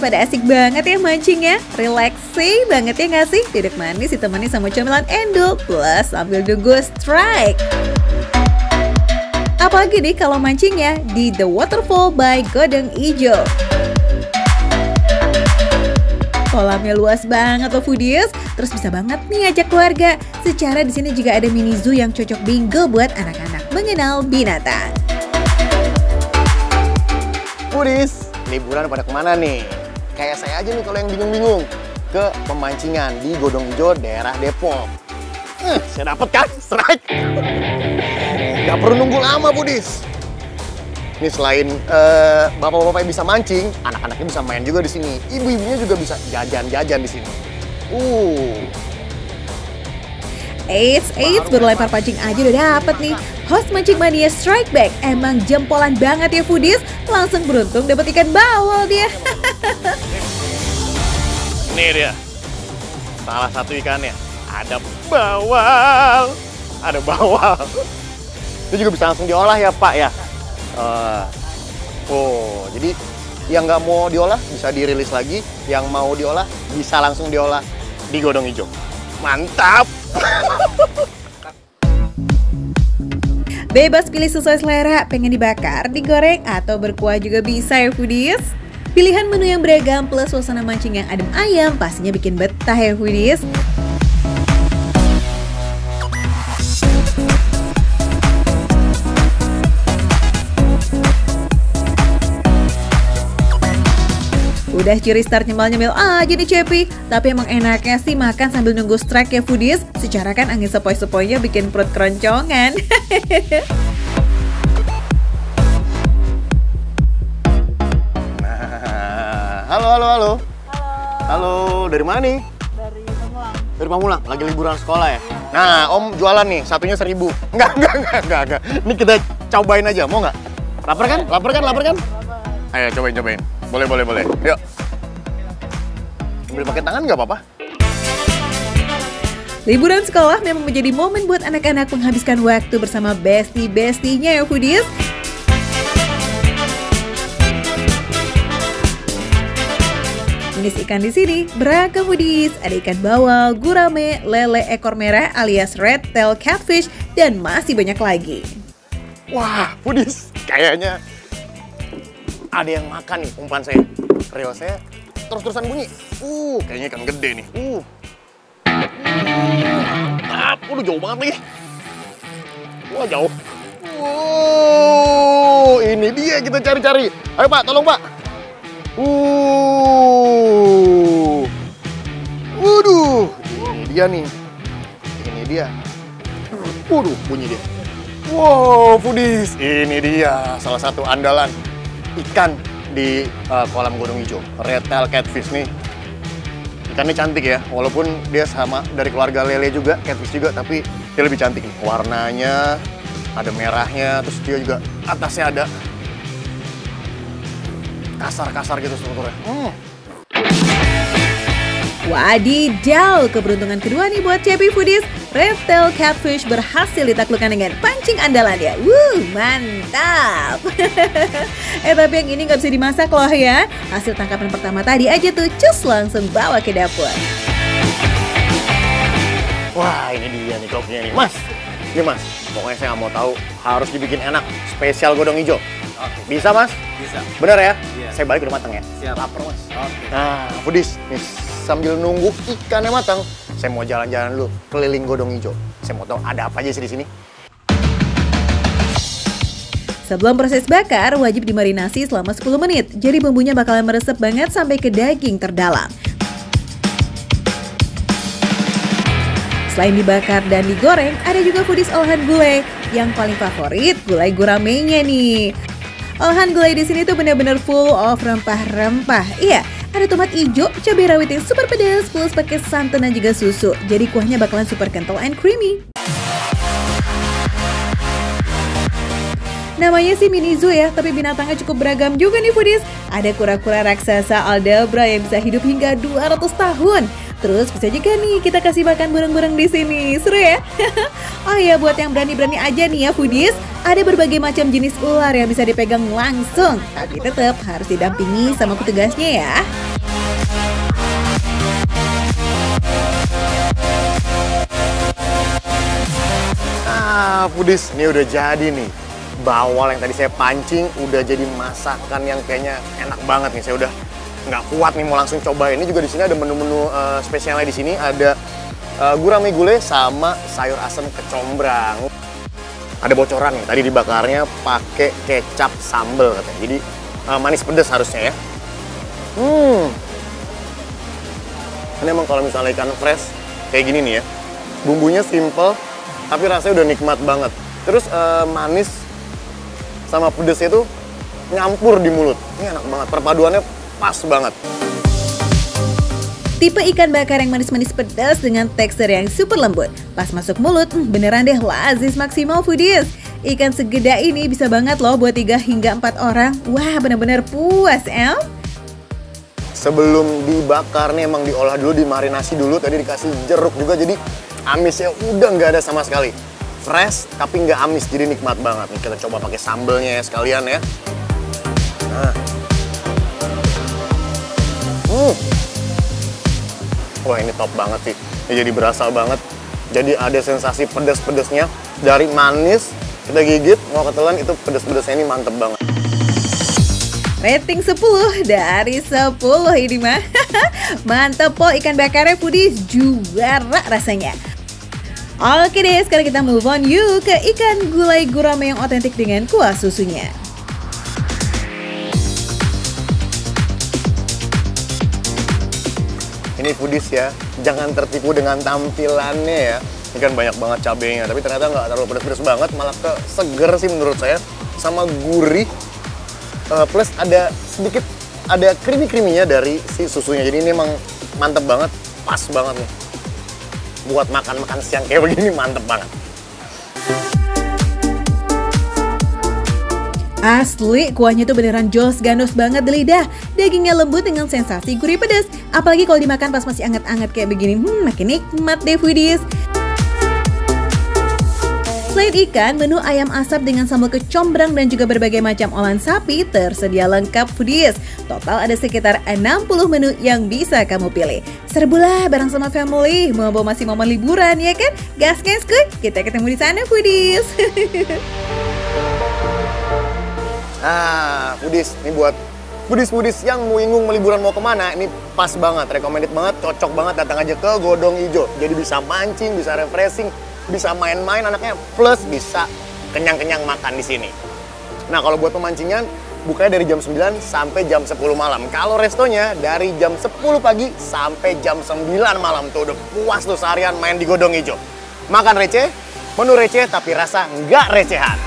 pada asik banget ya mancingnya. Relaxing banget ya nggak sih? Duduk manis ditemani sama cemilan endul plus sambil nunggu strike. Apalagi nih kalau mancingnya di The Waterfall by Godong Ijo. Kolamnya luas banget loh foodies, terus bisa banget nih ajak keluarga. Secara di sini juga ada mini zoo yang cocok bingo buat anak-anak mengenal binatang. Foodies, liburan pada kemana nih? Kayak saya aja nih kalau yang bingung-bingung. Ke pemancingan di Godong Ijo, daerah Depok. Saya dapet kan? Strike! Gak perlu nunggu lama, Foodies. Ini selain bapak-bapak yang bisa mancing, anak-anaknya bisa main juga di sini. Ibu-ibunya juga bisa jajan-jajan di sini. Eits, baru lempar pancing aja udah dapet nih. Host Mancing Mania Strike Back emang jempolan banget ya foodies. Langsung beruntung dapat ikan bawal dia. Nih dia, salah satu ikannya. Ada bawal. Ada bawal. Itu juga bisa langsung diolah ya Pak ya. Jadi yang nggak mau diolah bisa dirilis lagi, yang mau diolah bisa langsung diolah di Godong Ijo. Mantap! Bebas pilih sesuai selera, pengen dibakar, digoreng, atau berkuah juga bisa ya foodies. Pilihan menu yang beragam plus suasana mancing yang adem ayam pastinya bikin betah ya foodies. Udah ciri start nyemil-nyemil aja nih Cepi. Tapi emang enaknya sih makan sambil nunggu strike ya foodies. Secara kan angin sepoi-sepoinya bikin perut keroncongan. Halo. Halo, dari mana nih? Dari Pamulang. Dari Pamulang, lagi liburan sekolah ya? Nah, Om jualan nih, satunya 1.000. Enggak. Ini kita cobain aja, mau nggak? Lapar kan? Ayo, cobain. Boleh. Yuk. Ambil pakai tangan nggak apa-apa? Liburan sekolah memang menjadi momen buat anak-anak menghabiskan waktu bersama bestie-bestinya ya foodies. Jenis ikan di sini beragam foodies. Ada ikan bawal, gurame, lele ekor merah alias red tail catfish, dan masih banyak lagi. Wah, foodies, kayaknya ada yang makan nih umpan saya. Reel saya terus-terusan bunyi. Kayaknya ikan gede nih. Udah jauh banget nih. Wah, jauh. Ini dia kita cari-cari. Ayo Pak, tolong Pak. Waduh, ini dia nih. Ini dia. Waduh, bunyi dia. Wow, foodies. Ini dia salah satu andalan ikan di kolam Godong Ijo. Red tail catfish nih. Ikannya cantik ya, walaupun dia sama dari keluarga lele juga, catfish juga, tapi dia lebih cantik nih. Warnanya ada merahnya, terus dia juga atasnya ada kasar-kasar gitu strukturnya. Wadidaw, keberuntungan kedua nih buat Cepi foodies. Red tail catfish berhasil ditaklukkan dengan pancing andalannya. Mantap. Tapi yang ini nggak bisa dimasak loh ya. Hasil tangkapan pertama tadi aja tuh, cus langsung bawa ke dapur. Wah, ini dia nih koknya nih, Mas. Ini Mas, pokoknya saya nggak mau tahu, harus dibikin enak, spesial Godong Ijo. Bisa Mas? Bisa. Bener ya? Iya. Saya balik udah matang ya? Siap. Lapar Mas. Oke. Nah, foodies, nih sambil nunggu ikannya matang, saya mau jalan-jalan dulu keliling Godong Ijo. Saya mau tahu ada apa aja sih di sini. Sebelum proses bakar, wajib dimarinasi selama 10 menit. Jadi bumbunya bakalan meresap banget sampai ke daging terdalam. Selain dibakar dan digoreng, ada juga foodies olahan gulai. Yang paling favorit, gulai guramenya nih. Olahan gulai di sini tuh benar-benar full of rempah-rempah. Iya, ada tomat hijau, cabai rawit yang super pedas, plus pakai santan dan juga susu. Jadi kuahnya bakalan super kental and creamy. Namanya sih mini zoo ya, tapi binatangnya cukup beragam juga nih foodies. Ada kura-kura raksasa Aldabra yang bisa hidup hingga 200 tahun. Terus bisa juga nih kita kasih makan burung-burung di sini. Seru ya? Oh ya, buat yang berani-berani aja nih ya foodies, ada berbagai macam jenis ular yang bisa dipegang langsung. Tapi tetap harus didampingi sama petugasnya ya. Foodies, ini udah jadi nih. Bawal yang tadi saya pancing udah jadi masakan yang kayaknya enak banget nih. Saya udah nggak kuat nih mau langsung coba. Ini juga di sini ada menu-menu spesialnya di sini. Ada gurame gulai sama sayur asam kecombrang. Ada bocoran nih, tadi dibakarnya pakai kecap sambal katanya. Jadi manis pedas harusnya ya. Ini emang kalau misalnya ikan fresh kayak gini nih ya. Bumbunya simple, tapi rasanya udah nikmat banget. Terus manis sama pedesnya itu nyampur di mulut. Ini enak banget, perpaduannya pas banget. Tipe ikan bakar yang manis-manis pedas dengan tekstur yang super lembut. Pas masuk mulut, beneran deh lazis maksimal foodies. Ikan segede ini bisa banget loh buat 3 hingga 4 orang. Wah, bener-bener puas, Em. Sebelum dibakar nih emang diolah dulu, dimarinasi dulu. Tadi dikasih jeruk juga, jadi amisnya udah nggak ada sama sekali. Fresh tapi nggak amis, jadi nikmat banget. Nih kita coba pakai sambelnya ya sekalian ya. Nah. Wah, ini top banget sih. Ini jadi berasa banget. Jadi ada sensasi pedas-pedasnya. Dari manis, kita gigit, mau ketelan itu pedas-pedasnya ini mantep banget. Rating 10 dari 10 ini mah. Mantep po, ikan bakarnya foodies, juara rasanya. Oke deh, sekarang kita move on yuk ke ikan gulai gurame yang otentik dengan kuah susunya. Ini foodies ya, jangan tertipu dengan tampilannya ya. Ini kan banyak banget cabenya, tapi ternyata nggak terlalu pedas-pedas banget, malah seger sih menurut saya. Sama gurih, plus ada sedikit, ada creamy-creaminya dari si susunya. Jadi ini emang mantep banget, pas banget nih. Buat makan-makan siang kayak begini mantep banget. Asli, kuahnya tuh beneran jos ganos banget di lidah. Dagingnya lembut dengan sensasi gurih pedas. Apalagi kalau dimakan pas masih anget-anget kayak begini, makin nikmat deh foodies. Selain ikan, menu ayam asap dengan sambal kecombrang dan juga berbagai macam olahan sapi tersedia lengkap foodies. Total ada sekitar 60 menu yang bisa kamu pilih. Serbulah bareng sama family, mau masih momen liburan ya kan? Gas kuy, kita ketemu di sana foodies. Foodies, ini buat foodies yang mau bingung liburan mau kemana, ini pas banget, recommended banget, cocok banget, datang aja ke Godong Ijo. Jadi bisa mancing, bisa refreshing, bisa main-main anaknya, plus bisa kenyang-kenyang makan di sini. Nah, kalau buat pemancingan, bukanya dari jam 9 sampai jam 10 malam. Kalau restonya dari jam 10 pagi sampai jam 9 malam. Tuh udah puas tuh seharian main di Godong Ijo. Makan receh, menu receh tapi rasa nggak recehan.